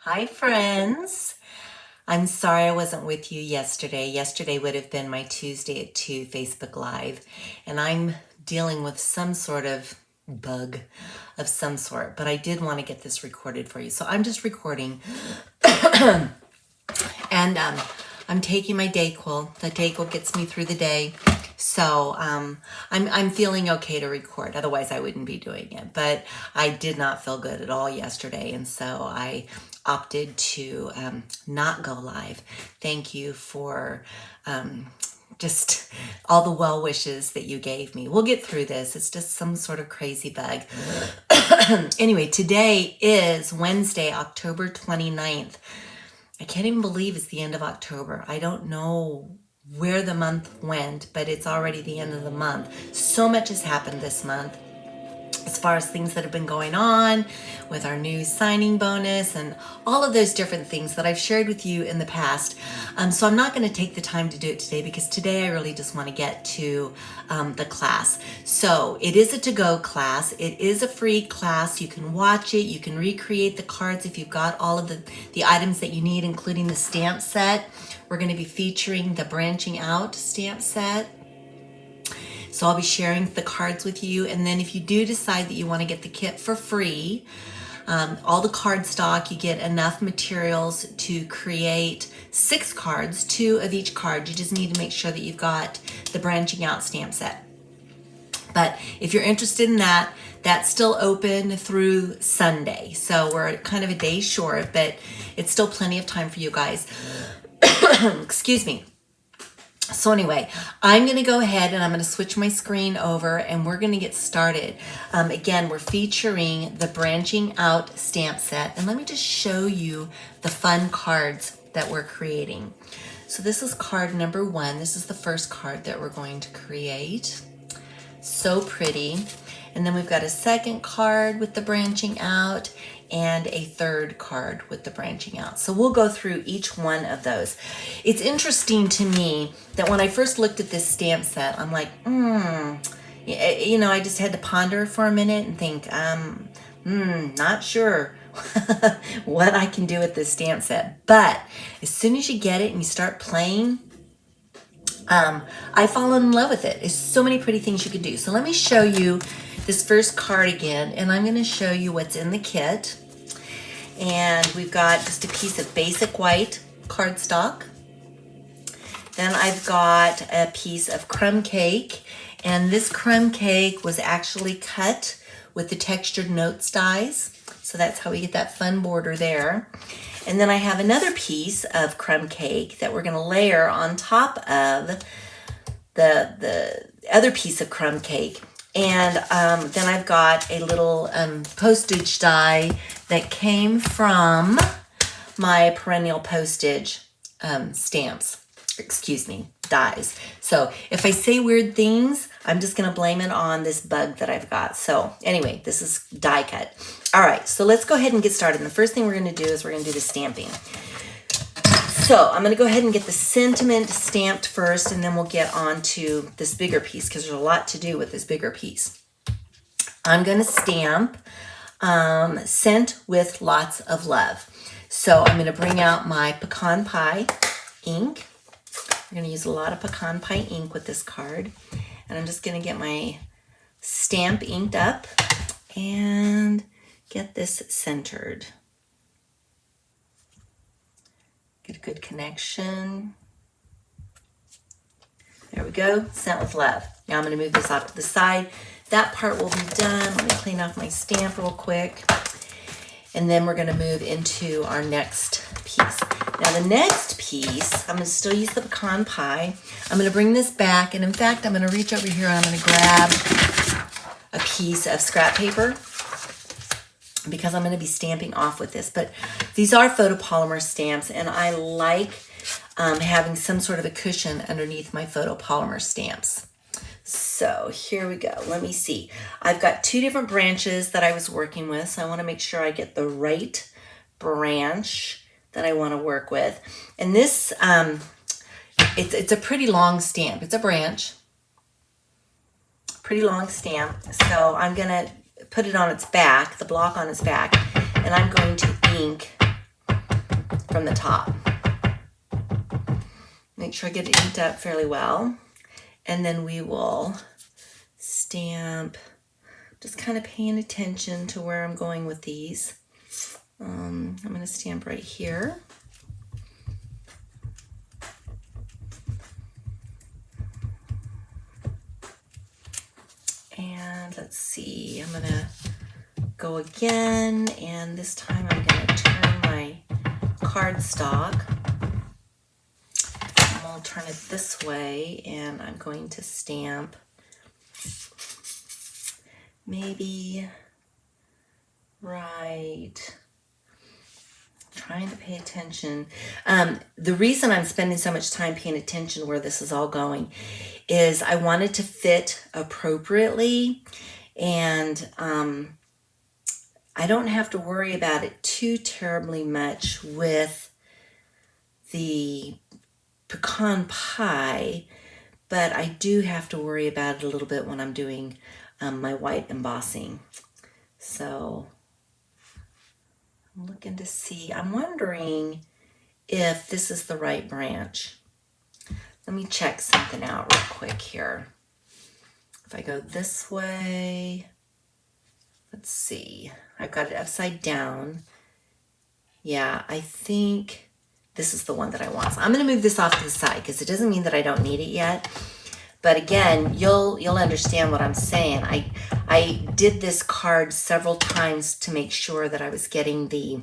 Hi, friends. I'm sorry I wasn't with you yesterday. Yesterday would have been my Tuesday at 2 Facebook Live, and I'm dealing with some sort of bug of some sort, but I did want to get this recorded for you. So I'm just recording, and I'm taking my Dayquil. The Dayquil gets me through the day. So I'm feeling okay to record. Otherwise, I wouldn't be doing it. But I did not feel good at all yesterday, and so I opted to not go live. Thank you for just all the well wishes that you gave me. We'll get through this. It's just some sort of crazy bug. Anyway, today is Wednesday, October 29th. I can't even believe it's the end of October. I don't know where the month went, but it's already the end of the month. So much has happened this month as far as things that have been going on with our new signing bonus and all of those different things that I've shared with you in the past. So I'm not going to take the time to do it today because today I really just want to get to the class. So it is a to-go class. It is a free class. You can watch it. You can recreate the cards if you've got all of the items that you need, including the stamp set. We're going to be featuring the branching out stamp set. So I'll be sharing the cards with you. And then if you do decide that you want to get the kit for free, all the card stock, you get enough materials to create 6 cards, 2 of each card. You just need to make sure that you've got the branching out stamp set. But if you're interested in that, that's still open through Sunday. So we're kind of a day short, but it's still plenty of time for you guys. Excuse me. So anyway, I'm going to go ahead and I'm going to switch my screen over and we're going to get started. Again, we're featuring the branching out stamp set. And let me just show you the fun cards that we're creating. So this is card number 1. This is the first card that we're going to create. So pretty. And then we've got a second card with the branching out and a third card with the branching out. So we'll go through each one of those. It's interesting to me that when I first looked at this stamp set, I'm like, you know, I just had to ponder for a minute and think, not sure what I can do with this stamp set. But as soon as you get it and you start playing, I fall in love with it. There's so many pretty things you can do. So let me show you this first card again, and I'm going to show you what's in the kit. And we've got just a piece of basic white cardstock. Then I've got a piece of crumb cake, and this crumb cake was actually cut with the textured notes dies. So that's how we get that fun border there. And then I have another piece of crumb cake that we're going to layer on top of the other piece of crumb cake. And then I've got a little postage die that came from my perennial postage stamps, dies. So if I say weird things, I'm just going to blame it on this bug that I've got. So anyway, this is die cut. All right, so let's go ahead and get started. And the first thing we're going to do is we're going to do the stamping. So I'm going to go ahead and get the sentiment stamped first, and then we'll get on to this bigger piece because there's a lot to do with this bigger piece. I'm going to stamp Sent with Lots of Love. So I'm going to bring out my pecan pie ink. We're going to use a lot of pecan pie ink with this card. And I'm just going to get my stamp inked up and get this centered. Get a good connection. There we go, Sent with Love. Now I'm going to move this off to the side. That part will be done. Let me clean off my stamp real quick. And then we're going to move into our next piece. Now the next piece, I'm going to still use the pecan pie. I'm going to bring this back, and in fact, I'm going to reach over here and I'm going to grab a piece of scrap paper because I'm going to be stamping off with this. But these are photopolymer stamps, and I like having some sort of a cushion underneath my photopolymer stamps. So here we go. Let me see. I've got 2 different branches that I was working with, so I want to make sure I get the right branch that I want to work with. And this, it's a pretty long stamp. It's a branch, pretty long stamp. So I'm going to put it on its back, the block on its back, and I'm going to ink from the top. Make sure I get it inked up fairly well. And then we will stamp, just kind of paying attention to where I'm going with these. I'm going to stamp right here. And let's see, I'm going to go again, and this time I'm going to turn my cardstock. I'll turn it this way, and I'm going to stamp maybe right, trying to pay attention. The reason I'm spending so much time paying attention where this is all going is I want it to fit appropriately, and I don't have to worry about it too terribly much with the pecan pie, but I do have to worry about it a little bit when I'm doing my white embossing. So I'm looking to see, I'm wondering if this is the right branch. Let me check something out real quick here. If I go this way, let's see, I've got it upside down. Yeah, I think this is the one that I want. So I'm going to move this off to the side because it doesn't mean that I don't need it yet. But again, you'll understand what I'm saying. I did this card several times to make sure that I was getting the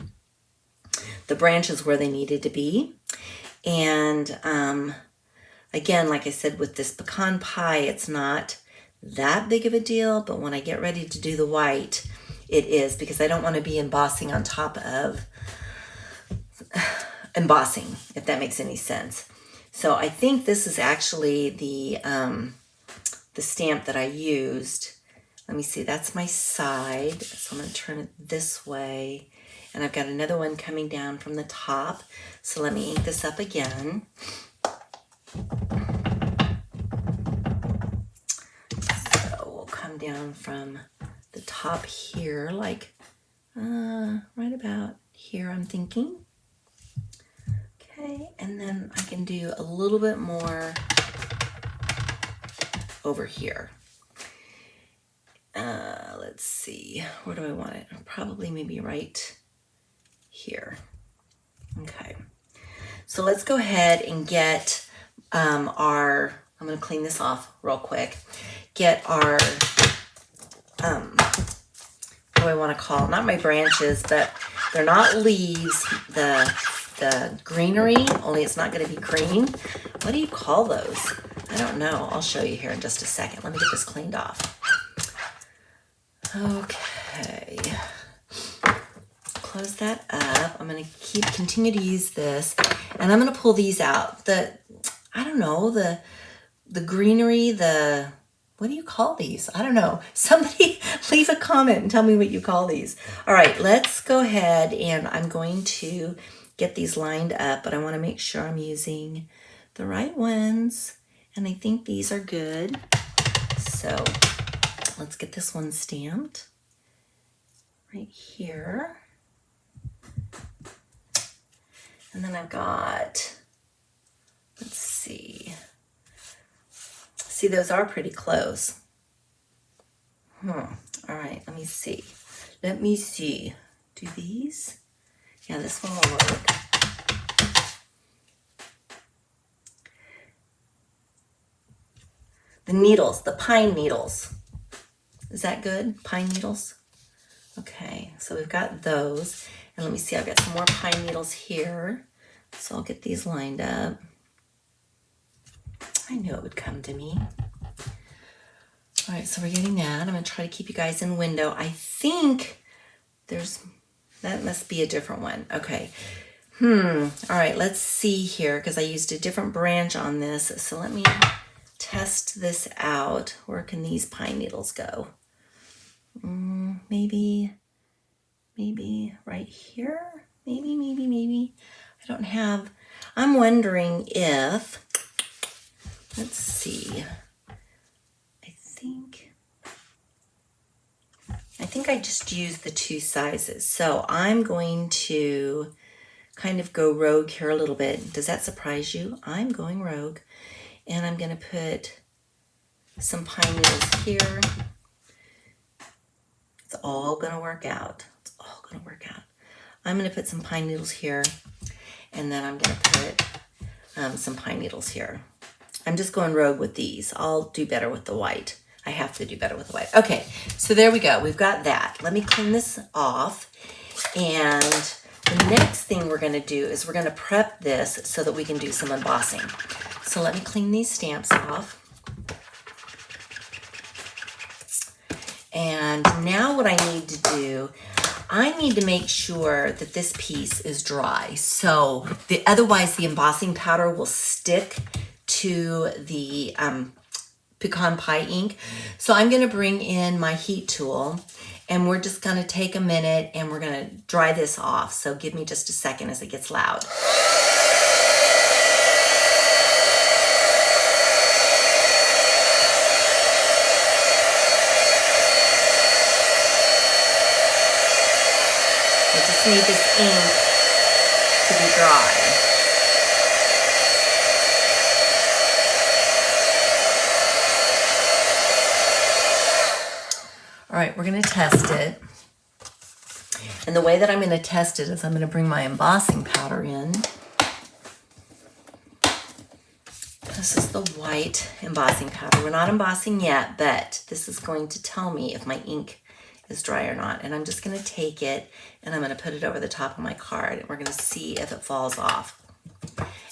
branches where they needed to be. And again, like I said, with this pecan pie, it's not that big of a deal. But when I get ready to do the white, it is, because I don't want to be embossing on top of embossing, if that makes any sense. So I think this is actually the stamp that I used. Let me see, that's my side. So I'm going to turn it this way. And I've got another one coming down from the top. So let me ink this up again. So we'll come down from the top here, like right about here, I'm thinking. Okay, and then I can do a little bit more over here. Let's see, where do I want it? Probably maybe right here. Okay, so let's go ahead and get I'm going to clean this off real quick. Get our, what do I want to call it? Not my branches, but they're not leaves. The greenery, only it's not going to be green. What do you call those? I don't know. I'll show you here in just a second. Let me get this cleaned off. Okay. Close that up. I'm going to continue to use this, and I'm going to pull these out. I don't know, the greenery, what do you call these? I don't know. Somebody leave a comment and tell me what you call these. All right, let's go ahead, and I'm going to get these lined up, but I want to make sure I'm using the right ones, and I think these are good. So let's get this one stamped right here. And then I've got, let's see. See, those are pretty close. All right, let me see. Let me see. Do these? Yeah, this one will work. The needles, the pine needles. Is that good? Pine needles? Okay, so we've got those. And let me see, I've got some more pine needles here. So I'll get these lined up. I knew it would come to me. All right, so we're getting that. I'm gonna try to keep you guys in window. I think that must be a different one. Okay. All right, let's see here, because I used a different branch on this. So let me test this out. Where can these pine needles go? Maybe right here? Maybe. I don't have, I'm wondering if, let's see. I think I just used the two sizes. So I'm going to kind of go rogue here a little bit. Does that surprise you? I'm going rogue. And I'm going to put some pine needles here. It's all going to work out. It's all going to work out. I'm going to put some pine needles here, and then I'm going to put some pine needles here. I'm just going rogue with these. I'll do better with the white. I have to do better with the white. Okay, so there we go. We've got that. Let me clean this off. And the next thing we're going to do is we're going to prep this so that we can do some embossing. So let me clean these stamps off. And now what I need to do, I need to make sure that this piece is dry. So otherwise the embossing powder will stick to the pecan pie ink. So I'm going to bring in my heat tool, and we're just going to take a minute and we're going to dry this off. So give me just a second as it gets loud. I just need this ink to be dry. All right, we're going to test it. And the way that I'm going to test it is I'm going to bring my embossing powder in. This is the white embossing powder. We're not embossing yet, but this is going to tell me if my ink is dry or not. And I'm just going to take it and I'm going to put it over the top of my card, and we're going to see if it falls off.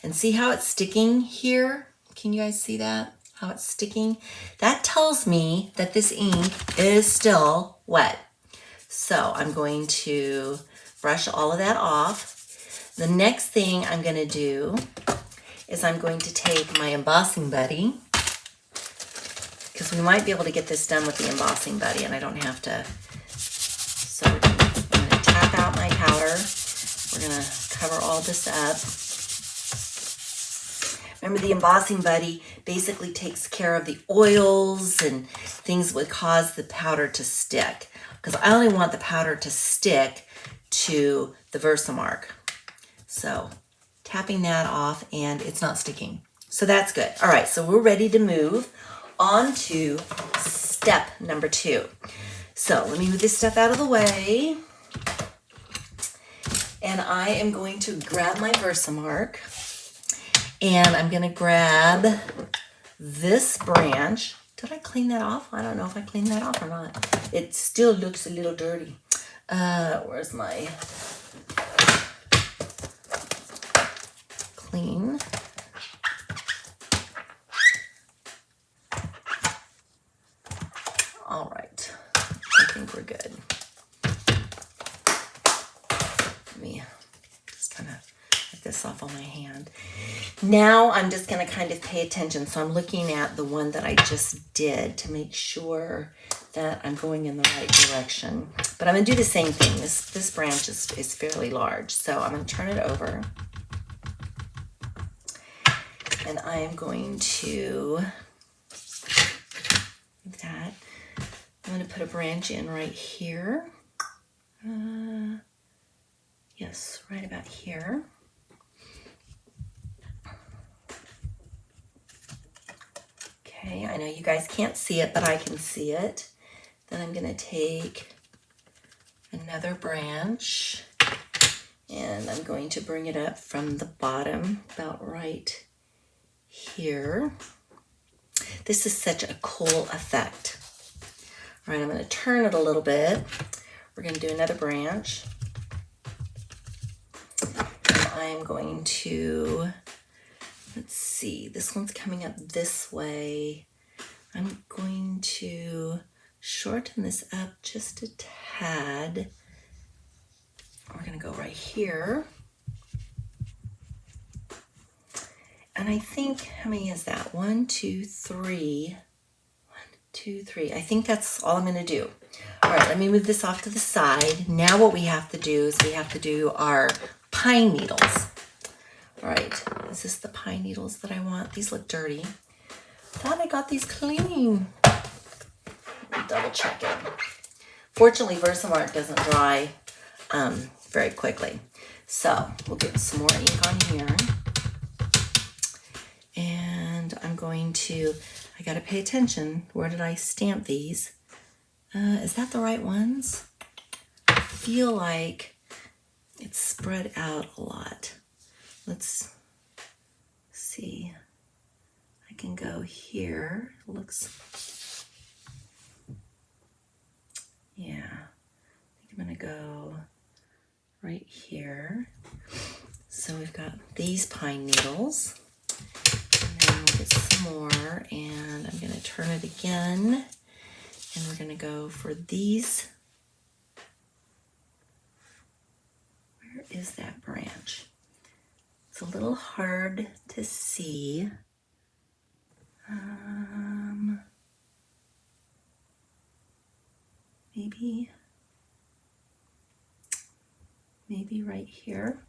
And see how it's sticking here? Can you guys see that? How it's sticking? That tells me that this ink is still wet. So I'm going to brush all of that off. The next thing I'm going to do is I'm going to take my embossing buddy, because we might be able to get this done with the embossing buddy and I don't have to. So I'm going to tap out my powder. We're going to cover all this up. Remember, the embossing buddy basically takes care of the oils and things that would cause the powder to stick, because I only want the powder to stick to the VersaMark. So tapping that off, and it's not sticking. So that's good. All right, so we're ready to move on to step number 2. So let me move this stuff out of the way. And I am going to grab my VersaMark. And I'm going to grab this branch. Did I clean that off? I don't know if I cleaned that off or not. It still looks a little dirty. Where's my clean? All right. I think we're good. Let me just kind of get this off on my hand. Now I'm just going to kind of pay attention. So I'm looking at the one that I just did to make sure that I'm going in the right direction. But I'm going to do the same thing. This branch is fairly large. So I'm going to turn it over. And I am going to, like that, I'm going to put a branch in right here. Yes, right about here. Okay, I know you guys can't see it, but I can see it. Then I'm going to take another branch, and I'm going to bring it up from the bottom, about right here. This is such a cool effect. All right, I'm going to turn it a little bit. We're going to do another branch. And I'm going to, let's see, this one's coming up this way. I'm going to shorten this up just a tad. We're going to go right here. And I think, how many is that? 1, 2, 3. 1, 2, 3. I think that's all I'm going to do. All right, let me move this off to the side. Now what we have to do is we have to do our pine needles. All right, is this the pine needles that I want? These look dirty. Thought I got these clean. Double check it. Fortunately, VersaMark doesn't dry very quickly. So we'll get some more ink on here. And I'm going to, I gotta pay attention. Where did I stamp these? Is that the right ones? I feel like it's spread out a lot. Let's see. I can go here. Looks, yeah. I think I'm gonna go right here. So we've got these pine needles. And then we'll get some more, and I'm gonna turn it again. And we're gonna go for these. Where is that branch? It's a little hard to see. Maybe right here.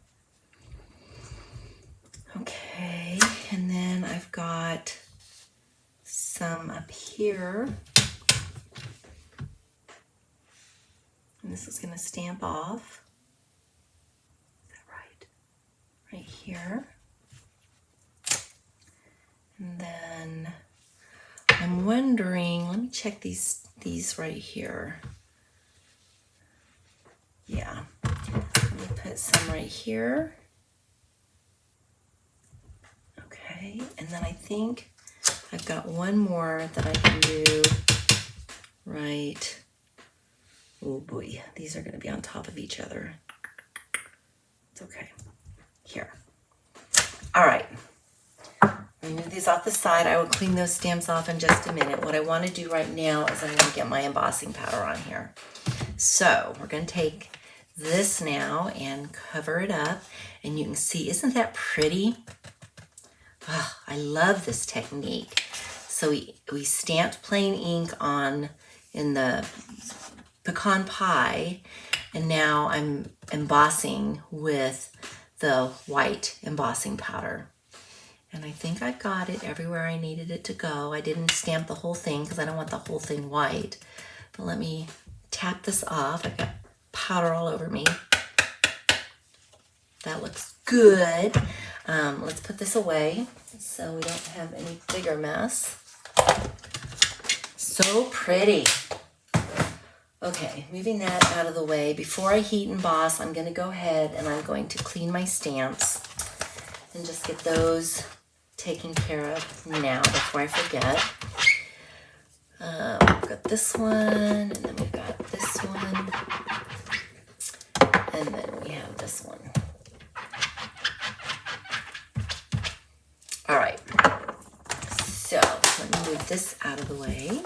Okay, and then I've got some up here. And this is going to stamp off. Is that right? Right here. And then I'm wondering, let me check these right here. Yeah. Let me put some right here. Okay, and then I think I've got one more that I can do right. Oh boy, these are going to be on top of each other. It's okay. Here. All right. Move these off the side. I will clean those stamps off in just a minute. What I want to do right now is I'm going to get my embossing powder on here. So we're going to take this now and cover it up. And you can see, isn't that pretty? Oh, I love this technique. So we stamped plain ink on in the pecan pie, and now I'm embossing with the white embossing powder. And I think I got it everywhere I needed it to go. I didn't stamp the whole thing because I don't want the whole thing white. But let me tap this off. I've got powder all over me. That looks good. Let's put this away so we don't have any bigger mess. So pretty. Okay, moving that out of the way. Before I heat emboss, I'm going to go ahead and I'm going to clean my stamps and just get those taken care of now before I forget. We've got this one, and then we've got this one, and then we have this one. All right, so let me move this out of the way.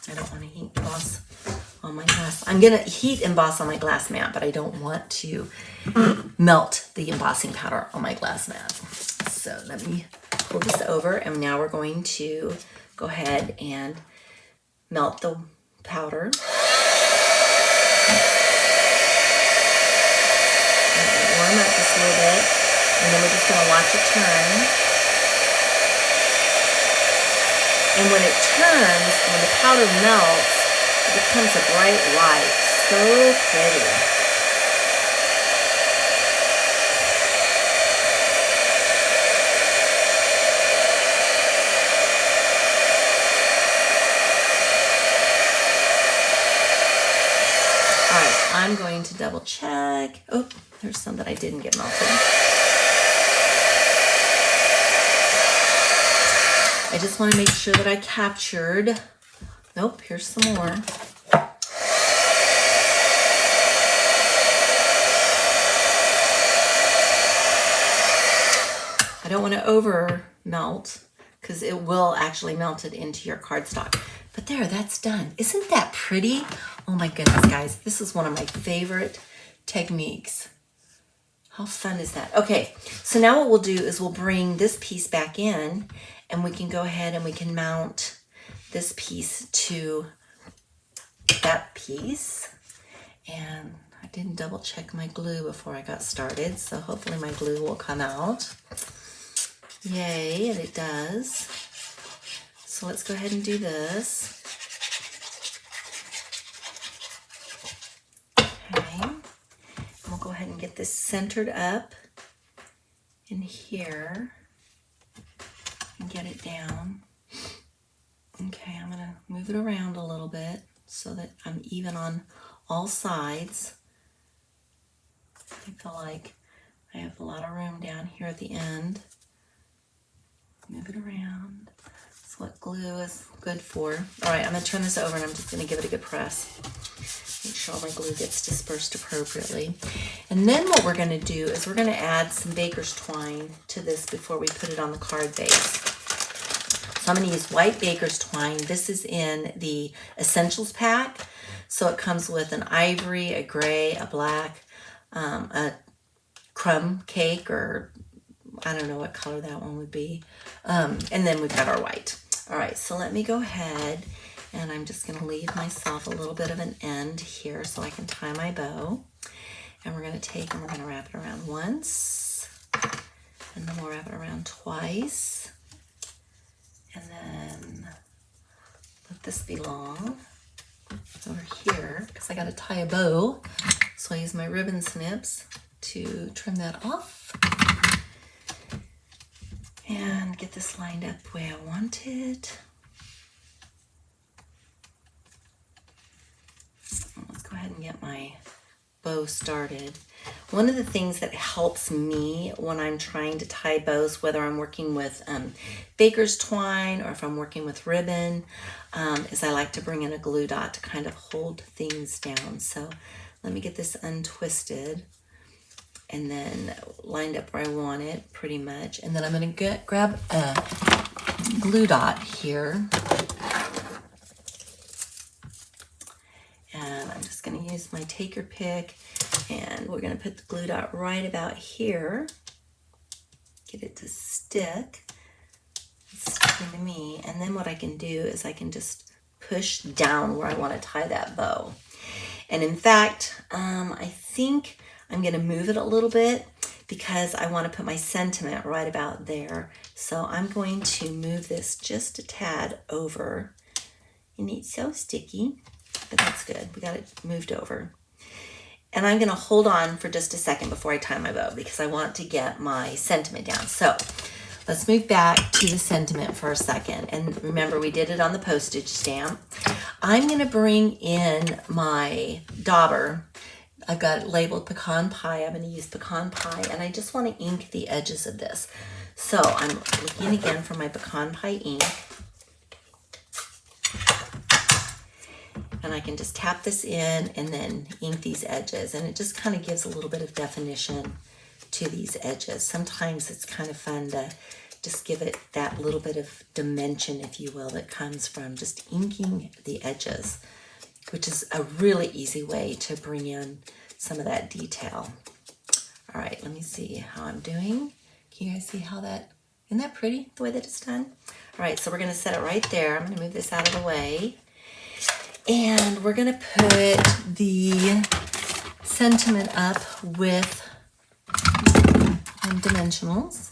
I don't want to heat emboss on my glass. I'm going to heat emboss on my glass mat, but I don't want to melt the embossing powder on my glass mat. So let me pull this over, and now we're going to go ahead and melt the powder. Warm up just a little bit, and then we're just going to watch it turn. And when it turns, when the powder melts, it becomes a bright white. So pretty. All right, I'm going to double check. Oh, there's some that I didn't get melted. I just want to make sure that I captured. Nope, here's some more. I don't want to over melt because it will actually melt it into your cardstock. But there, that's done. Isn't that pretty? Oh my goodness, guys. This is one of my favorite techniques. How fun is that? Okay, so now what we'll do is we'll bring this piece back in, and we can go ahead and we can mount this piece to that piece. And I didn't double check my glue before I got started, so hopefully my glue will come out. Yay, and it does. So let's go ahead and do this. ahead and get this centered up in here and get it down. Okay, I'm gonna move it around a little bit so that I'm even on all sides. I feel like I have a lot of room down here at the end. Move it around. That's what glue is good for. All right, I'm gonna turn this over and I'm just gonna give it a good press. Make sure all my glue gets dispersed appropriately. And then what we're gonna do is we're gonna add some baker's twine to this before we put it on the card base. So I'm gonna use white baker's twine. This is in the Essentials pack. So it comes with an ivory, a gray, a black, a crumb cake, or I don't know what color that one would be. And then we've got our white. All right, so let me go ahead and I'm just gonna leave myself a little bit of an end here so I can tie my bow. And we're gonna take and we're gonna wrap it around once, and then we'll wrap it around twice. And then let this belong over here because I got to tie a bow. So I use my ribbon snips to trim that off and get this lined up the way I want it. Let's go ahead and get my bow started. One of the things that helps me when I'm trying to tie bows, whether I'm working with baker's twine or if I'm working with ribbon, is I like to bring in a glue dot to kind of hold things down. So let me get this untwisted and then lined up where I want it pretty much. And then I'm going to grab a glue dot here. And I'm just going to use my take your pick. And we're going to put the glue dot right about here. Get it to stick. It's sticking to me. And then what I can do is I can just push down where I want to tie that bow. And in fact, I think I'm going to move it a little bit because I want to put my sentiment right about there. So I'm going to move this just a tad over. And it's so sticky, but that's good. We got it moved over. And I'm gonna hold on for just a second before I tie my bow because I want to get my sentiment down. So let's move back to the sentiment for a second. And remember, we did it on the postage stamp. I'm gonna bring in my dauber. I've got it labeled pecan pie. I'm gonna use pecan pie and I just wanna ink the edges of this. So I'm looking again for my pecan pie ink. And I can just tap this in and then ink these edges. And it just kind of gives a little bit of definition to these edges. Sometimes it's kind of fun to just give it that little bit of dimension, if you will, that comes from just inking the edges, which is a really easy way to bring in some of that detail. All right, let me see how I'm doing. Can you guys see how isn't that pretty, the way that it's done? All right, so we're gonna set it right there. I'm gonna move this out of the way. And we're gonna put the sentiment up with dimensionals.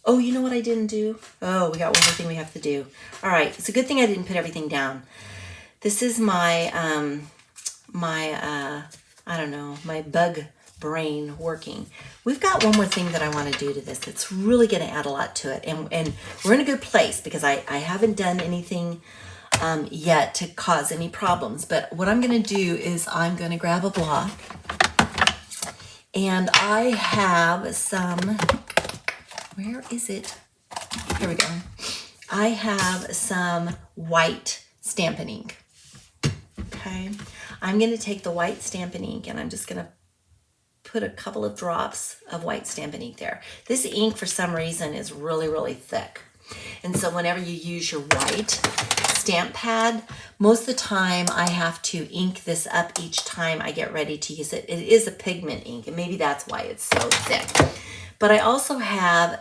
Oh, you know what I didn't do? Oh, we got one more thing we have to do. All right, it's a good thing I didn't put everything down. This is my, I don't know, my bug brain working. We've got one more thing that I want to do to this. It's really going to add a lot to it. And we're in a good place because I haven't done anything yet to cause any problems. But what I'm going to do is I'm going to grab a block. And I have some, where is it? Here we go. I have some white Stampin' ink. Okay. I'm going to take the white Stampin' ink and I'm just going to put a couple of drops of white Stampin' ink there. This ink, for some reason, is really, really thick. And so whenever you use your white stamp pad, most of the time I have to ink this up each time I get ready to use it. It is a pigment ink, and maybe that's why it's so thick. But I also have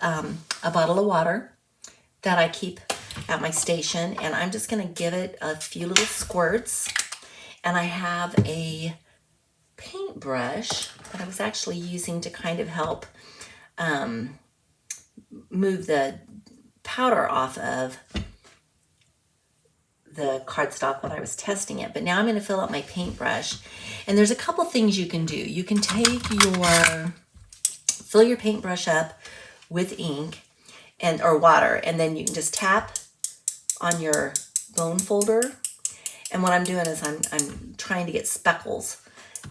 a bottle of water that I keep at my station, and I'm just going to give it a few little squirts. And I have a paintbrush that I was actually using to kind of help move the powder off of the cardstock when I was testing it. But now I'm going to fill up my paintbrush. And there's a couple things you can do. You can fill your paintbrush up with ink or water, and then you can just tap on your bone folder. And what I'm doing is I'm trying to get speckles,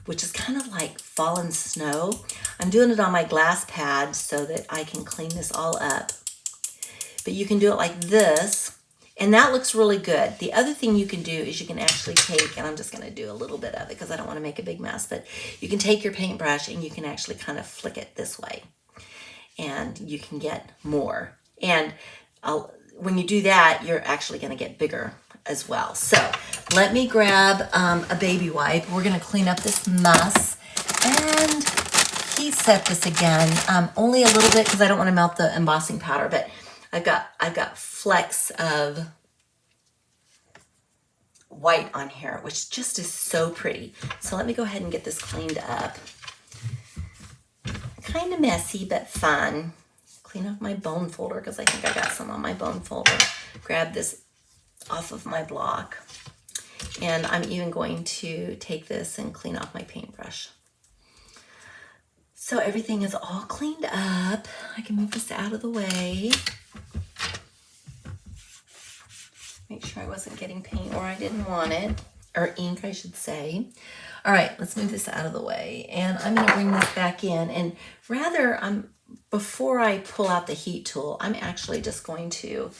which is kind of like fallen snow. I'm doing it on my glass pad so that I can clean this all up. But you can do it like this, and that looks really good. The other thing you can do is you can actually take, and I'm just going to do a little bit of it because I don't want to make a big mess, but you can take your paintbrush and you can actually kind of flick it this way, and you can get more. And when you do that, you're actually going to get bigger as well. So let me grab a baby wipe. We're going to clean up this mess and heat set this again, only a little bit because I don't want to melt the embossing powder, but I've got flecks of white on here, which just is so pretty. So let me go ahead and get this cleaned up. Kind of messy, but fun. Clean off my bone folder because I think I got some on my bone folder. Grab this off of my block. And I'm even going to take this and clean off my paintbrush. So everything is all cleaned up. I can move this out of the way. Make sure I wasn't getting paint where I didn't want it, or ink, I should say. All right, let's move this out of the way. And I'm gonna bring this back in, and before I pull out the heat tool, I'm actually just going to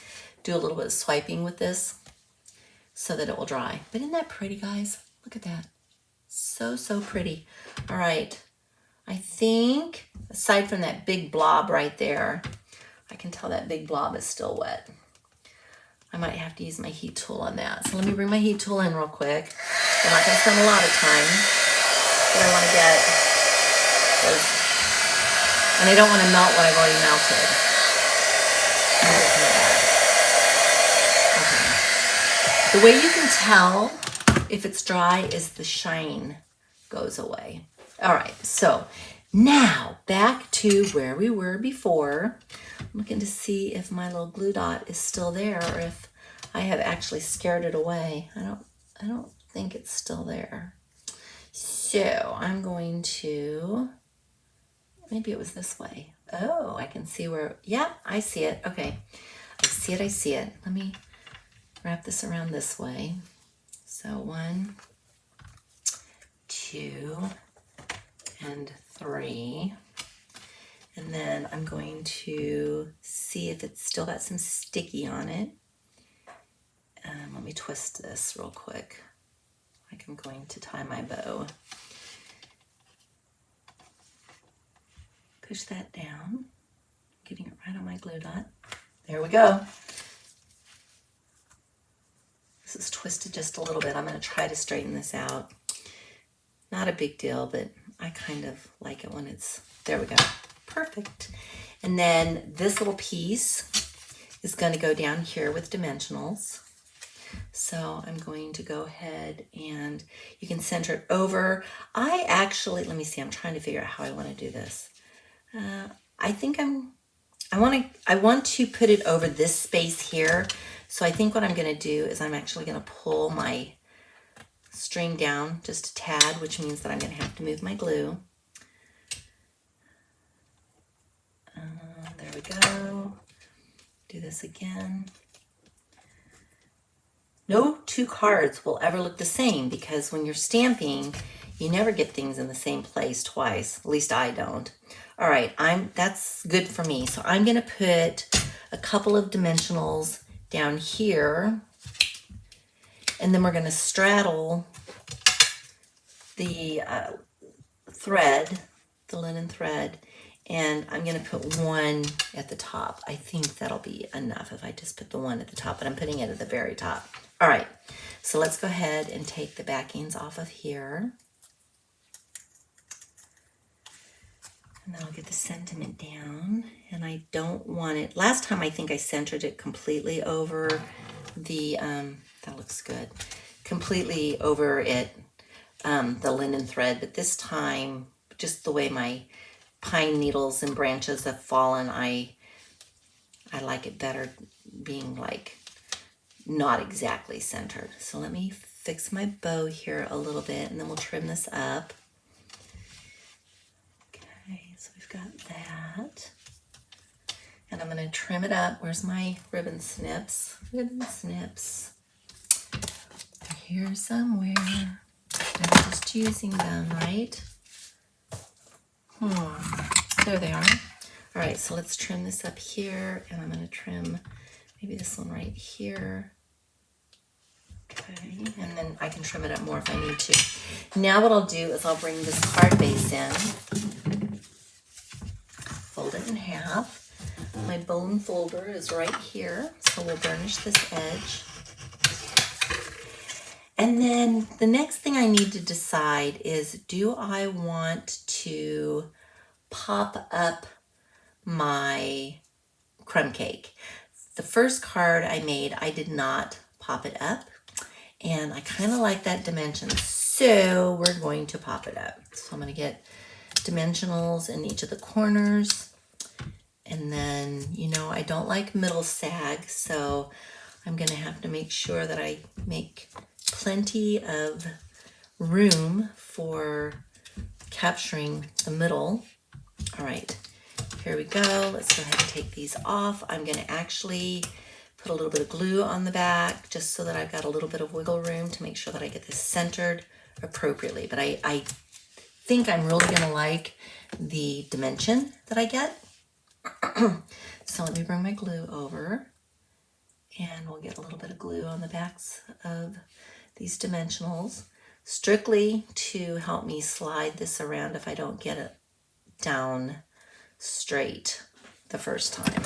do a little bit of swiping with this so that it will dry. But isn't that pretty, guys? Look at that. So, so pretty. All right, I think aside from that big blob right there, I can tell that big blob is still wet. I might have to use my heat tool on that. So let me bring my heat tool in real quick. I'm not gonna spend a lot of time, but I wanna get those, and I don't wanna melt what I've already melted. Okay. The way you can tell if it's dry is the shine goes away. All right, so now back to where we were before. I'm looking to see if my little glue dot is still there or if I have actually scared it away. I don't think it's still there. So I'm going to, maybe it was this way. Oh, I can see where, yeah, I see it. Okay, I see it. Let me wrap this around this way. So 1, 2, and 3. And then I'm going to see if it's still got some sticky on it. Let me twist this real quick. Like I'm going to tie my bow. Push that down, getting it right on my glue dot. There we go. This is twisted just a little bit. I'm going to try to straighten this out. Not a big deal, but I kind of like it when it's, there we go. Perfect. And then this little piece is going to go down here with dimensionals. So I'm going to go ahead and you can center it over. I actually, let me see, I'm trying to figure out how I want to do this. I think I want to put it over this space here. So I think what I'm going to do is I'm actually going to pull my string down just a tad, which means that I'm going to have to move my glue. There we go. Do this again. No two cards will ever look the same because when you're stamping, you never get things in the same place twice. At least I don't. All right, that's good for me. So I'm gonna put a couple of dimensionals down here, and then we're gonna straddle the thread, the linen thread, and I'm gonna put one at the top. I think that'll be enough if I just put the one at the top, but I'm putting it at the very top. All right, so let's go ahead and take the backings off of here. And then I'll get the sentiment down, and I don't want it, last time I think I centered it completely over the, that looks good, completely over it, the linen thread, but this time, just the way my pine needles and branches have fallen, I like it better being like not exactly centered. So let me fix my bow here a little bit and then we'll trim this up. Okay, so we've got that. And I'm going to trim it up. Where's my ribbon snips? Ribbon snips. They're here somewhere. I'm just using them, right? There they are. All right, so let's trim this up here, and I'm going to trim maybe this one right here. Okay, and then I can trim it up more if I need to. Now what I'll do is I'll bring this card base in, fold it in half. My bone folder is right here, so we'll burnish this edge. And then the next thing I need to decide is, do I want to pop up my crumb cake? The first card I made, I did not pop it up, and I kind of like that dimension, so we're going to pop it up. So I'm going to get dimensionals in each of the corners. And then, you know, I don't like middle sag, so I'm going to have to make sure that I make plenty of room for capturing the middle. All right, here we go. Let's go ahead and take these off. I'm going to actually put a little bit of glue on the back just so that I've got a little bit of wiggle room to make sure that I get this centered appropriately. But I think I'm really going to like the dimension that I get. So let me bring my glue over, and we'll get a little bit of glue on the backs of these dimensionals, strictly to help me slide this around if I don't get it down straight the first time.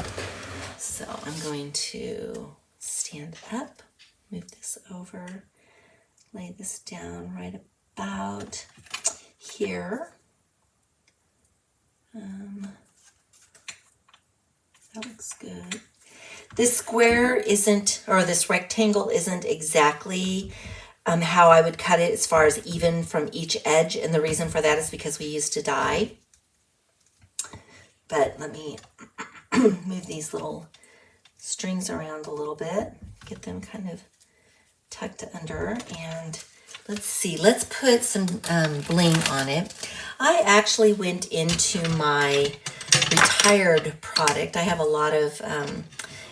So I'm going to stand up, move this over, lay this down right about here. That looks good. This square isn't, or this rectangle isn't exactly how I would cut it as far as even from each edge. And the reason for that is because we used to die. But let me move these little strings around a little bit, get them kind of tucked under. And let's see, let's put some bling on it. I actually went into my retired product. I have a lot of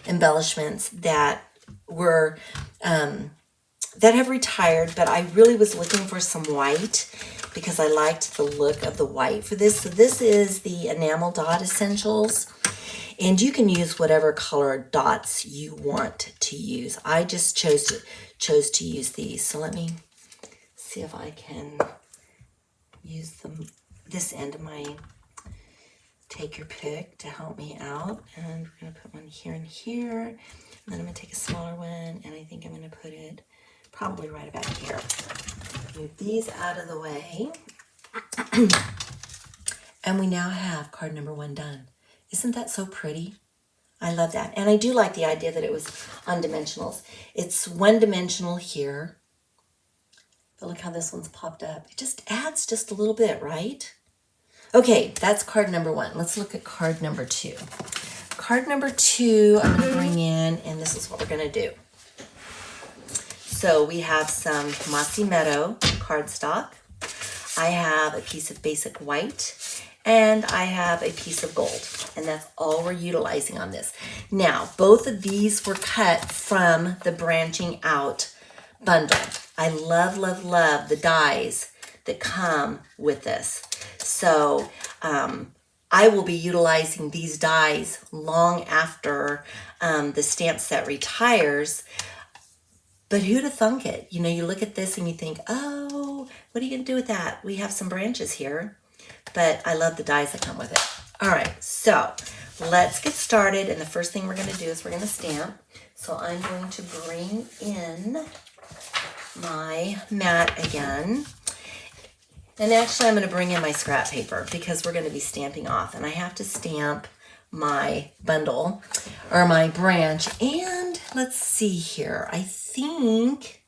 embellishments that were that have retired, but I really was looking for some white because I liked the look of the white for this. So this is the Enamel Dot Essentials, and you can use whatever color dots you want to use. I just chose to use these. So let me see if I can use this end of my take your pick to help me out. And we're going to put one here and here. And then I'm going to take a smaller one, and I think I'm going to put it probably right about here. Move these out of the way. And we now have card number 1 done. Isn't that so pretty? I love that. And I do like the idea that it was on dimensionals. It's one dimensional here. But look how this one's popped up. It just adds just a little bit, right? Okay, that's card number 1. Let's look at card number 2. Card number 2, I'm going to bring in, and this is what we're going to do. So we have some Mossy Meadow cardstock. I have a piece of basic white, and I have a piece of gold. And that's all we're utilizing on this. Now, both of these were cut from the branching out bundle. I love, love, love the dies that come with this. So I will be utilizing these dies long after the stamp set retires. But who'd have thunk it? You know, you look at this and you think, oh, what are you going to do with that? We have some branches here. But I love the dies that come with it. All right, so let's get started. And the first thing we're going to do is we're going to stamp. So I'm going to bring in my mat again. And actually, I'm going to bring in my scrap paper because we're going to be stamping off. And I have to stamp my bundle or my branch. And let's see here. I think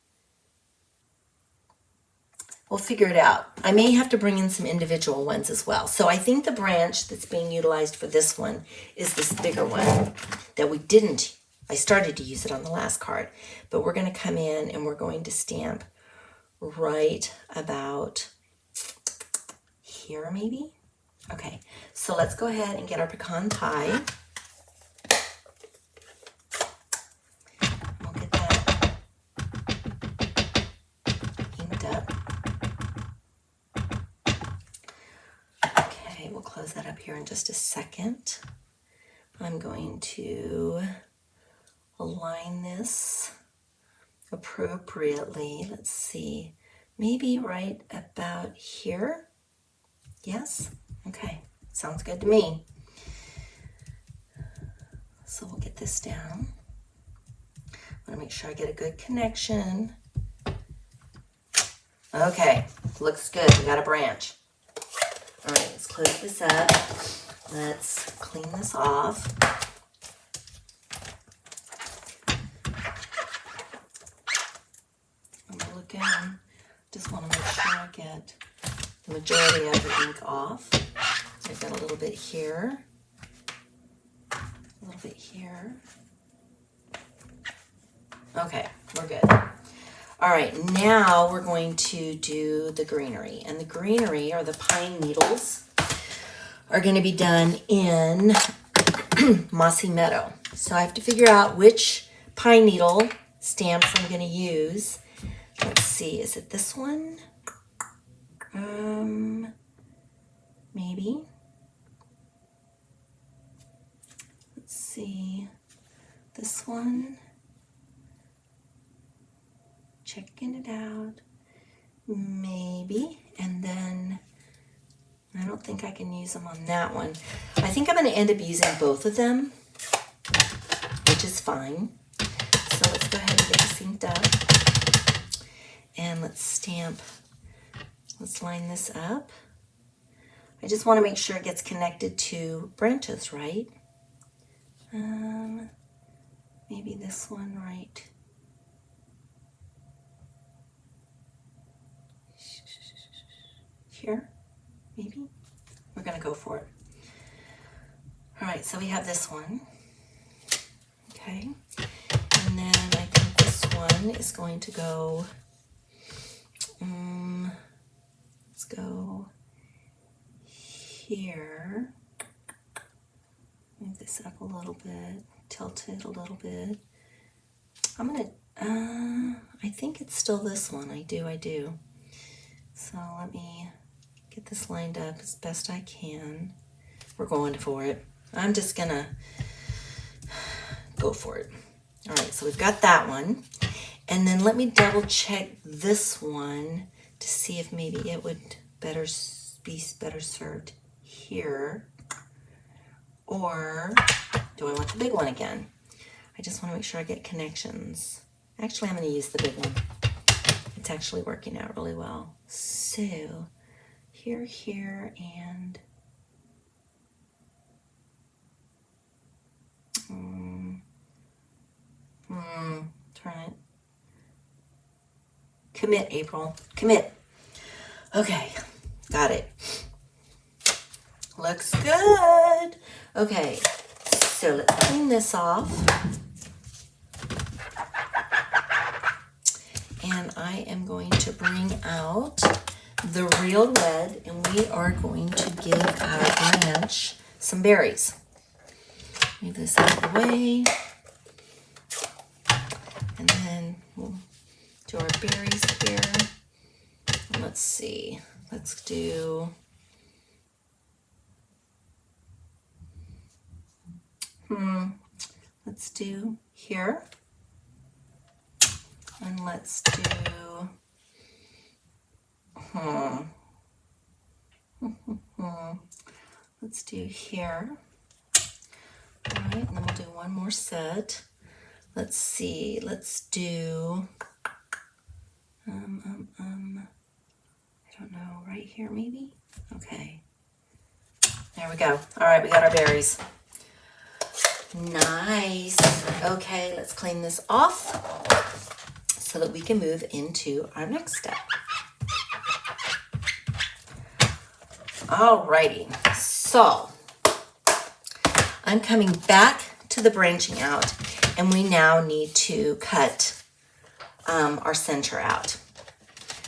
we'll figure it out. I may have to bring in some individual ones as well. So I think the branch that's being utilized for this one is this bigger one that we didn't I started to use it on the last card, but we're going to come in and we're going to stamp right about here maybe. Okay, so let's go ahead and get our pecan pie. We'll get that inked up. Okay, we'll close that up here in just a second. I'm going to align this appropriately. Let's see, maybe right about here. Yes? Okay, sounds good to me. So we'll get this down. I want to make sure I get a good connection. Okay, looks good. We got a branch. All right, let's close this up. Let's clean this off. I'm gonna look in. Just want to make sure I get the majority of the ink off. I've got a little bit here, a little bit here. Okay, we're good. All right, now we're going to do the greenery. And the greenery, or the pine needles, are going to be done in Mossy Meadow. So I have to figure out which pine needle stamps I'm going to use. Let's see, is it this one? Maybe. Let's see, this one. Checking it out. Maybe. And then I don't think I can use them on that one. I think I'm going to end up using both of them, which is fine. So let's go ahead and get this inked up. And let's stamp. Let's line this up. I just want to make sure it gets connected to branches, right? Maybe this one right here, maybe. We're going to go for it. All right, so we have this one. Okay. And then I think this one is going to go, let's go here. Move this up a little bit, tilt it a little bit. I'm going to, I think it's still this one. I do. So let me get this lined up as best I can. We're going for it. I'm just gonna go for it. All right, so we've got that one. And then let me double check this one to see if maybe it would be better served here. Or do I want the big one again? I just want to make sure I get connections. Actually, I'm going to use the big one. It's actually working out really well. So here, and turn it. Commit, April. Commit. Okay, got it. Looks good. Okay, so let's clean this off. And I am going to bring out the real red, and we are going to give our branch some berries. Move this out of the way. And then we'll do our berries here. And let's see. Let's do let's do here. And let's do let's do here. All right, and then we'll do one more set. Let's see, let's do I don't know, right here maybe? Okay. There we go. All right, we got our berries. Nice. Okay, let's clean this off so that we can move into our next step. Alrighty, so I'm coming back to the branching out, And we now need to cut our center out.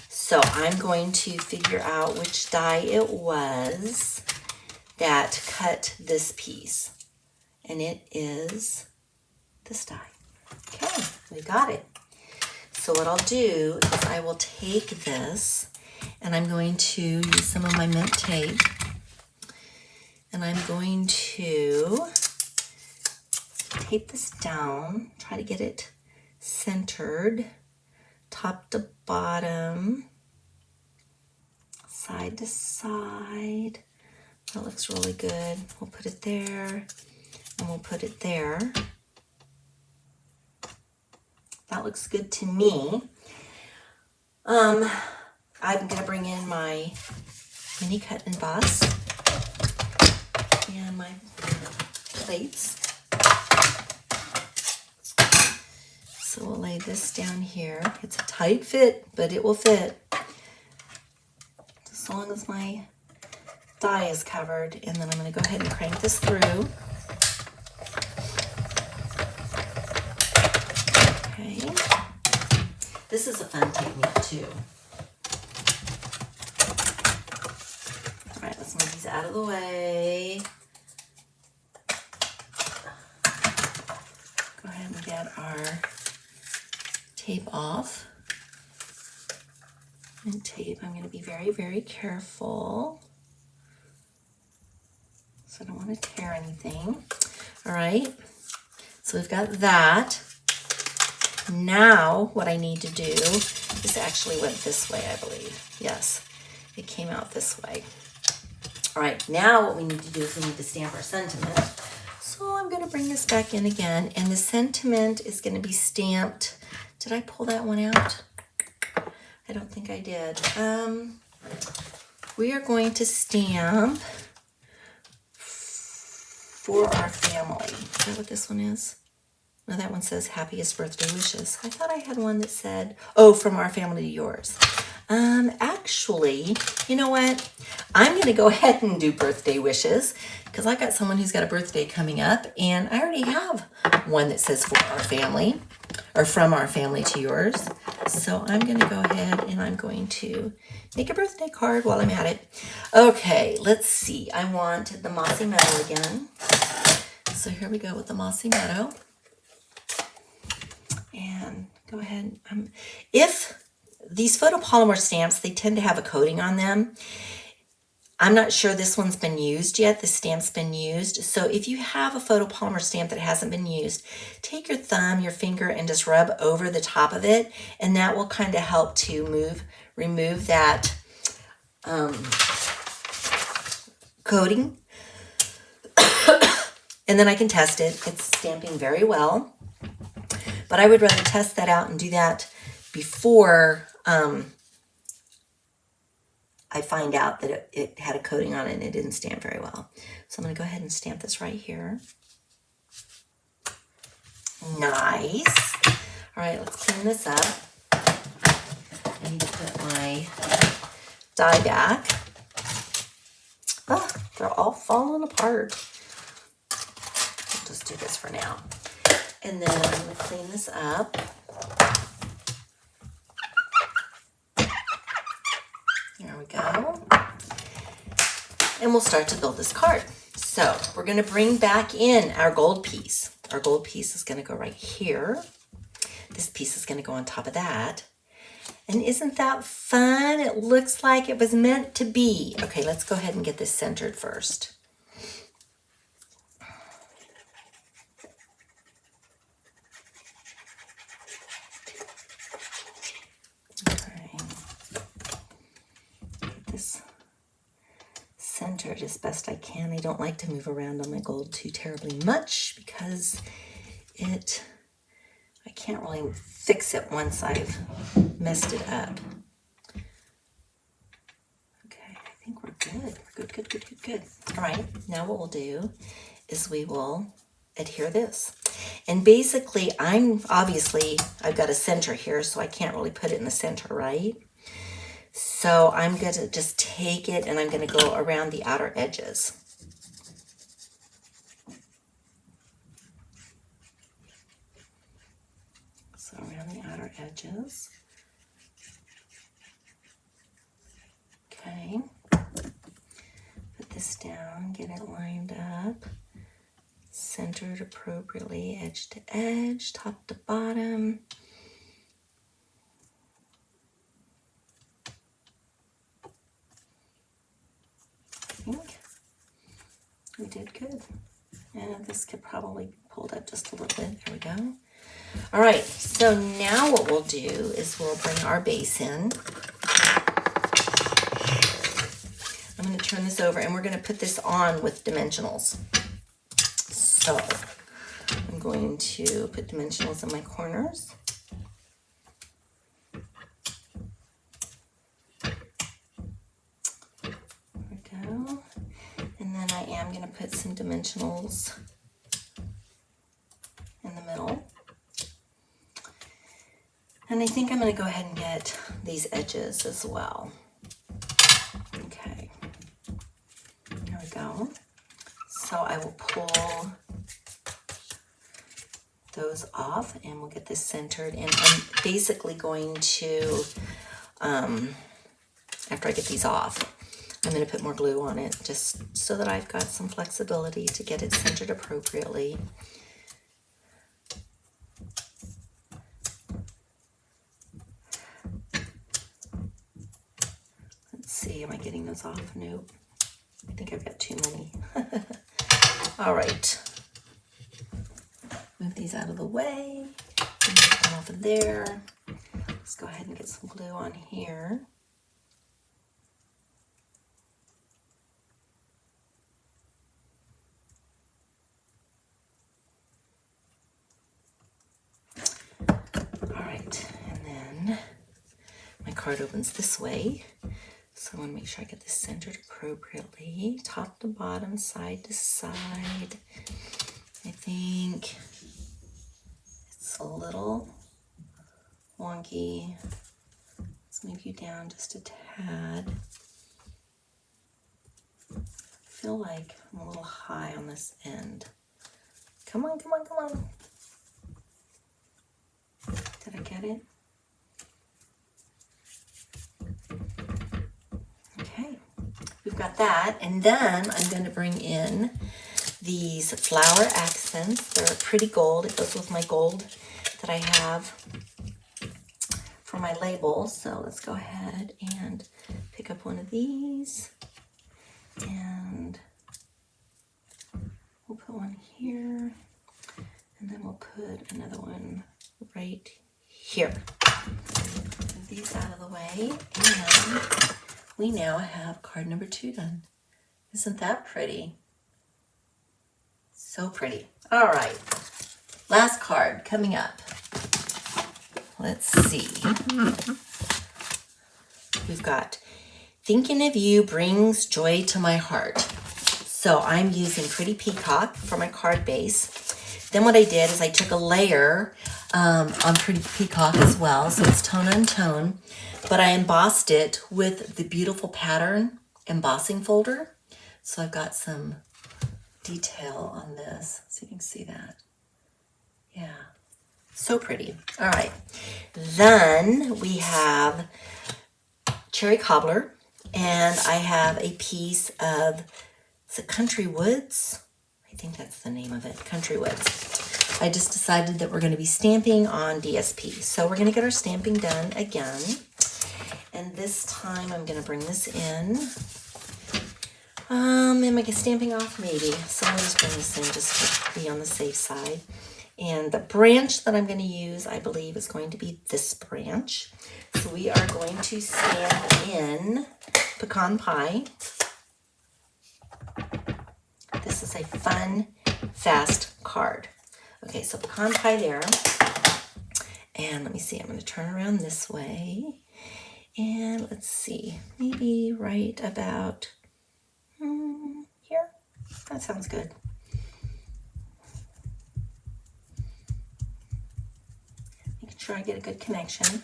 So I'm going to figure out which die it was that cut this piece. And it is this die. Okay, we got it. So what I'll do is I will take this and I'm going to use some of my mint tape. And I'm going to tape this down, try to get it centered, top to bottom, side to side. That looks really good. We'll put it there and we'll put it there. That looks good to me. I'm gonna bring in my mini cut and emboss and my plates. So we'll lay this down here. It's a tight fit, but it will fit. As long as my die is covered. And then I'm gonna go ahead and crank this through. Okay. This is a fun technique too. All right, let's move these out of the way. Go ahead and get our tape off. And tape, I'm going to be very, very careful. So I don't want to tear anything. All right, so we've got that. Now what I need to do, this actually went this way, I believe. Yes, it came out this way. All right, now what we need to do is we need to stamp our sentiment. So I'm going to bring this back in again, and the sentiment is going to be stamped. Did I pull that one out? I don't think I did. We are going to stamp for our family. Is that what this one is? No, that one says happiest birthday wishes. I thought I had one that said, oh, from our family to yours. Actually, you know what? I'm going to go ahead and do birthday wishes because I got someone who's got a birthday coming up, and I already have one that says for our family or from our family to yours. So I'm going to go ahead and I'm going to make a birthday card while I'm at it. Okay, let's see. I want the Mossy Meadow again. So here we go with the Mossy Meadow. And go ahead. If these photopolymer stamps, they tend to have a coating on them. I'm not sure this one's been used yet. The stamp's been used. So if you have a photopolymer stamp that hasn't been used, take your thumb, your finger, and just rub over the top of it. And that will kind of help to remove that coating. And then I can test it. It's stamping very well. But I would rather test that out and do that before I find out that it had a coating on it and it didn't stamp very well. So I'm going to go ahead and stamp this right here. Nice. All right, let's clean this up. I need to put my die back. Oh, they're all falling apart. I'll just do this for now. And then I'm going to clean this up. There we go. And we'll start to build this card. So we're going to bring back in our gold piece. Our gold piece is going to go right here. This piece is going to go on top of that. And isn't that fun? It looks like it was meant to be. Okay, let's go ahead and get this centered first. Centered as best I can. I don't like to move around on my gold too terribly much because I can't really fix it once I've messed it up. Okay, I think we're good. We're good. All right, now what we'll do is we will adhere this. And basically, I've got a center here, so I can't really put it in the center, right? So I'm going to just take it and I'm going to go around the outer edges. edges. Okay. Put this down, get it lined up, centered appropriately, edge to edge, top to bottom. I think we did good. And this could probably be pulled up just a little bit. There we go. All right, so now what we'll do is we'll bring our base in. I'm going to turn this over and we're going to put this on with dimensionals. So I'm going to put dimensionals in my corners. There we go. And then I am going to put some dimensionals in the middle. And I think I'm going to go ahead and get these edges as well. Okay, there we go. So I will pull those off and we'll get this centered. And I'm basically going to, after I get these off, I'm going to put more glue on it just so that I've got some flexibility to get it centered appropriately. See, am I getting those off? Nope. I think I've got too many. All right. Move these out of the way. Move them off of there. Let's go ahead and get some glue on here. All right, and then my card opens this way. So I want to make sure I get this centered appropriately, top to bottom, side to side. I think it's a little wonky. Let's move you down just a tad. I feel like I'm a little high on this end. Come on, come on, come on. Did I get it? Okay, we've got that, and then I'm going to bring in these flower accents. They're pretty gold. It goes with my gold that I have for my label. So let's go ahead and pick up one of these, and we'll put one here, and then we'll put another one right here. Move these out of the way, and we now have card number 2 done. Isn't that pretty? So pretty. All right, last card coming up. Let's see. We've got Thinking of You Brings Joy to My Heart. So I'm using Pretty Peacock for my card base. Then what I did is I took a layer on Pretty Peacock as well, so it's tone on tone, but I embossed it with the beautiful pattern embossing folder. So I've got some detail on this, so you can see that. Yeah, so pretty. All right, then we have Cherry Cobbler, and I have a piece of, is it Country Woods? I think that's the name of it, Country Woods. I just decided that we're going to be stamping on DSP. So we're going to get our stamping done again. And this time I'm going to bring this in. Am I stamping off? Maybe. So I'll just bring this in just to be on the safe side. And the branch that I'm going to use, I believe, is going to be this branch. So we are going to stamp in Pecan Pie. This is a fun, fast card. Okay, so Pecan Pie there. And let me see, I'm going to turn around this way. And let's see, maybe right about here. That sounds good. Making sure I get a good connection.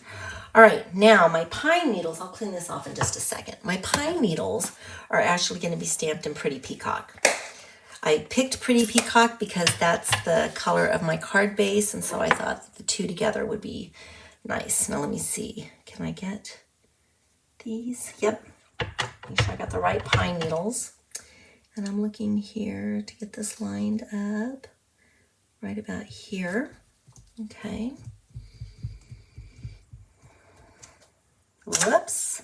All right, now my pine needles, I'll clean this off in just a second. My pine needles are actually going to be stamped in Pretty Peacock. I picked Pretty Peacock because that's the color of my card base, and so I thought the two together would be Nice. Now let me see. Can I get these? Yep. Make sure I got the right pine needles. And I'm looking here to get this lined up right about here. Okay. Whoops.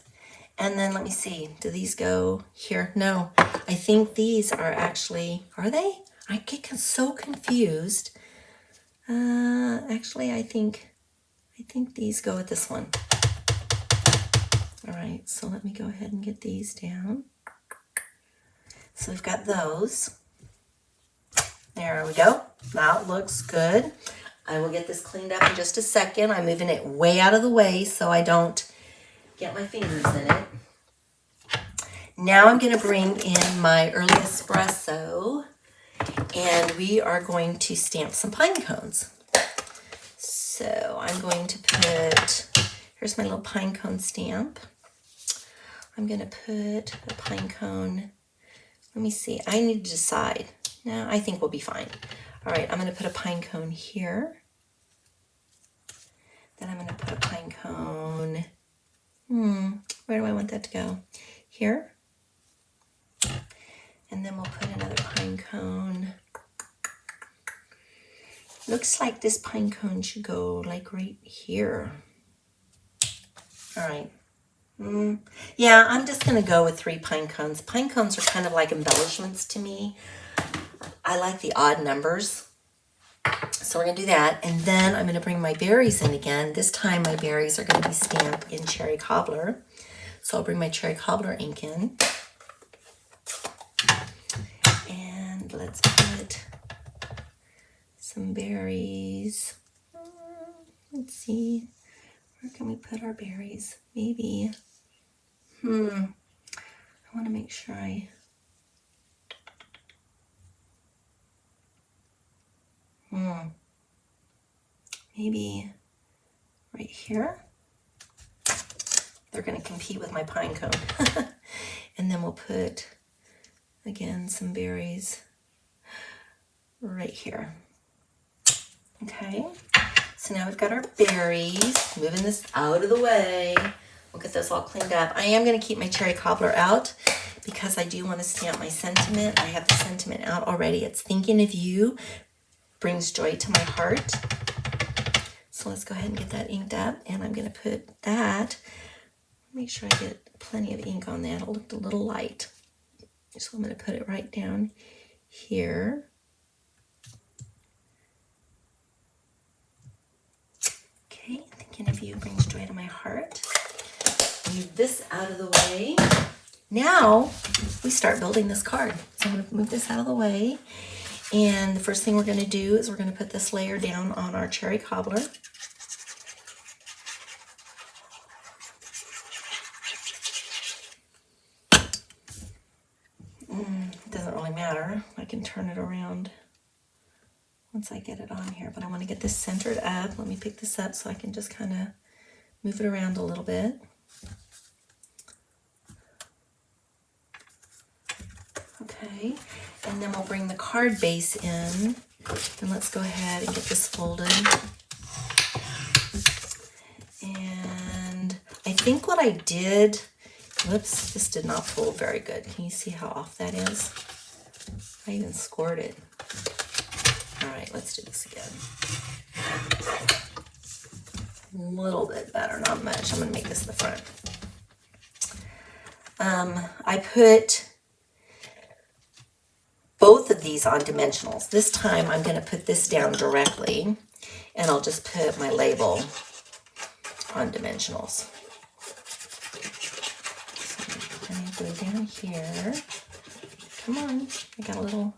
And then let me see. Do these go here? No. I think these are actually, are they? I get so confused. Actually, I think these go with this one. All right, so let me go ahead and get these down. So we've got those. There we go. That looks good. I will get this cleaned up in just a second. I'm moving it way out of the way so I don't get my fingers in it. Now I'm going to bring in my early espresso, and we are going to stamp some pine cones. So I'm going to put, here's my little pine cone stamp. I'm going to put a pine cone, let me see, I need to decide. No, I think we'll be fine. All right, I'm going to put a pine cone here. Then I'm going to put a pine cone, where do I want that to go? Here. And then we'll put another pine cone. Looks like this pine cone should go like right here. All right. Yeah, I'm just going to go with 3 pine cones. Pine cones are kind of like embellishments to me. I like the odd numbers. So we're going to do that. And then I'm going to bring my berries in again. This time my berries are going to be stamped in cherry cobbler. So I'll bring my cherry cobbler ink in. And let's put some berries. Let's see. Where can we put our berries? Maybe. I want to make sure maybe right here. They're going to compete with my pine cone. And then we'll put, again, some berries right here. Okay. So now we've got our berries. Moving this out of the way. We'll get those all cleaned up. I am going to keep my cherry cobbler out because I do want to stamp my sentiment. I have the sentiment out already. It's thinking of you, brings joy to my heart. So let's go ahead and get that inked up. And I'm going to put that, make sure I get plenty of ink on that. It'll look a little light. So I'm going to put it right down here. Okay, thinking of you brings joy to my heart. Move this out of the way. Now we start building this card. So I'm going to move this out of the way. And the first thing we're going to do is we're going to put this layer down on our cherry cobbler. It doesn't really matter. I can turn it around once I get it on here. But I want to get this centered up. Let me pick this up so I can just kind of move it around a little bit. Okay, and then we'll bring the card base in, and let's go ahead and get this folded. And I think what I did, whoops, this did not fold very good. Can you see how off that is? I even scored it. All right, let's do this again. A little bit better, not much. I'm gonna make this the front. I put both of these on dimensionals. This time I'm going to put this down directly, and I'll just put my label on dimensionals. So I'm going to go down here. Come on, I got a little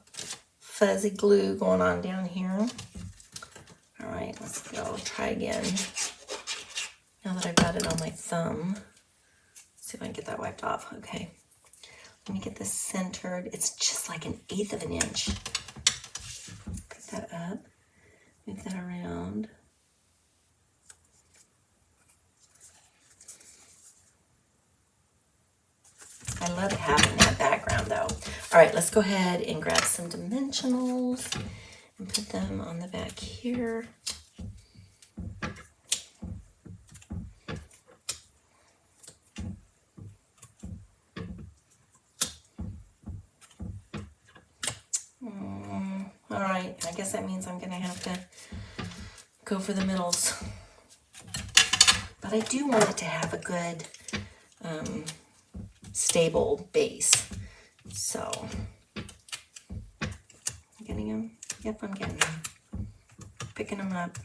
fuzzy glue going on down here. All right, let's go. Try again. Now that I've got it on my thumb, let's see if I can get that wiped off. Okay. Let me get this centered. It's just like 1/8 of an inch. Pick that up, move that around. I love having that background though. All right, let's go ahead and grab some dimensionals and put them on the back here. All right, I guess that means I'm gonna have to go for the middles. But I do want it to have a good stable base. So, I'm getting them. Yep, I'm getting them. Picking them up.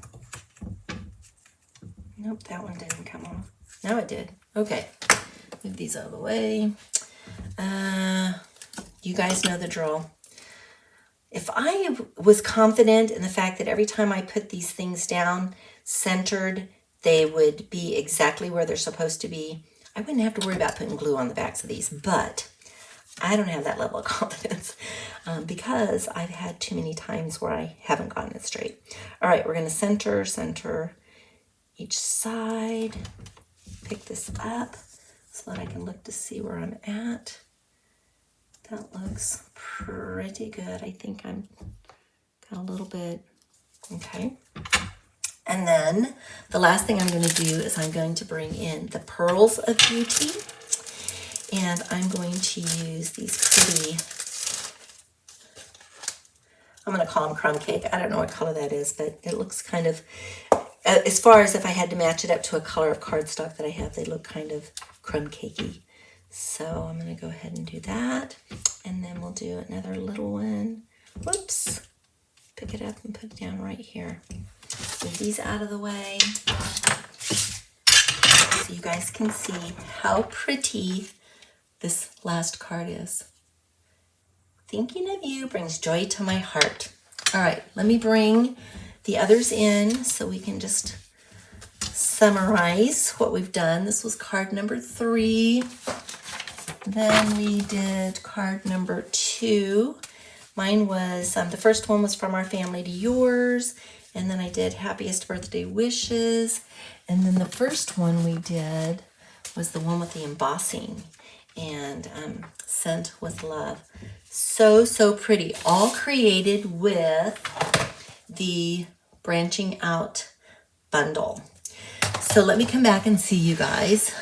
Nope, that one didn't come off. No, it did. Okay, move these out of the way. You guys know the drill. If I was confident in the fact that every time I put these things down centered, they would be exactly where they're supposed to be, I wouldn't have to worry about putting glue on the backs of these. But I don't have that level of confidence because I've had too many times where I haven't gotten it straight. All right, we're going to center each side. Pick this up so that I can look to see where I'm at. That looks pretty good. I think I'm got a little bit, okay. And then the last thing I'm going to do is I'm going to bring in the Pearls of Beauty. And I'm going to use these pretty, I'm going to call them crumb cake. I don't know what color that is, but it looks kind of, as far as if I had to match it up to a color of cardstock that I have, they look kind of crumb cakey. So I'm going to go ahead and do that. And then we'll do another little one. Whoops. Pick it up and put it down right here. Move these out of the way so you guys can see how pretty this last card is. Thinking of you brings joy to my heart. All right, let me bring the others in so we can just summarize what we've done. This was card number 3. Then we did card number 2. Mine was, the first one was from our family to yours. And then I did happiest birthday wishes. And then the first one we did was the one with the embossing and sent with love. So, so pretty. All created with the branching out bundle. So let me come back and see you guys.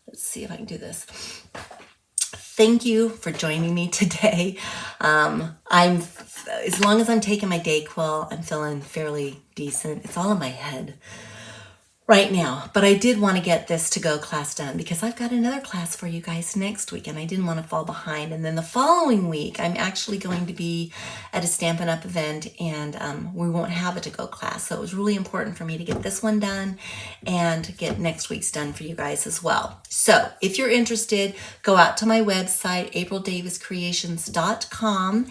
Let's see if I can do this. Thank you for joining me today. As long as I'm taking my day quill, I'm feeling fairly decent. It's all in my head right now, but I did want to get this to-go class done because I've got another class for you guys next week and I didn't want to fall behind. And then the following week, I'm actually going to be at a Stampin' Up! Event and we won't have a to-go class. So it was really important for me to get this one done and get next week's done for you guys as well. So if you're interested, go out to my website, aprildaviscreations.com,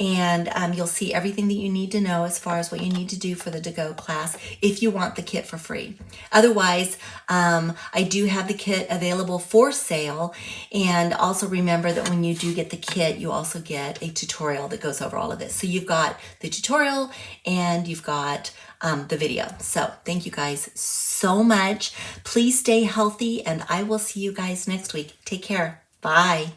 and you'll see everything that you need to know as far as what you need to do for the to-go class if you want the kit for free. Otherwise, I do have the kit available for sale, and also remember that when you do get the kit, you also get a tutorial that goes over all of this. So you've got the tutorial and you've got the video. So thank you guys so much. Please stay healthy, and I will see you guys next week. Take care. Bye.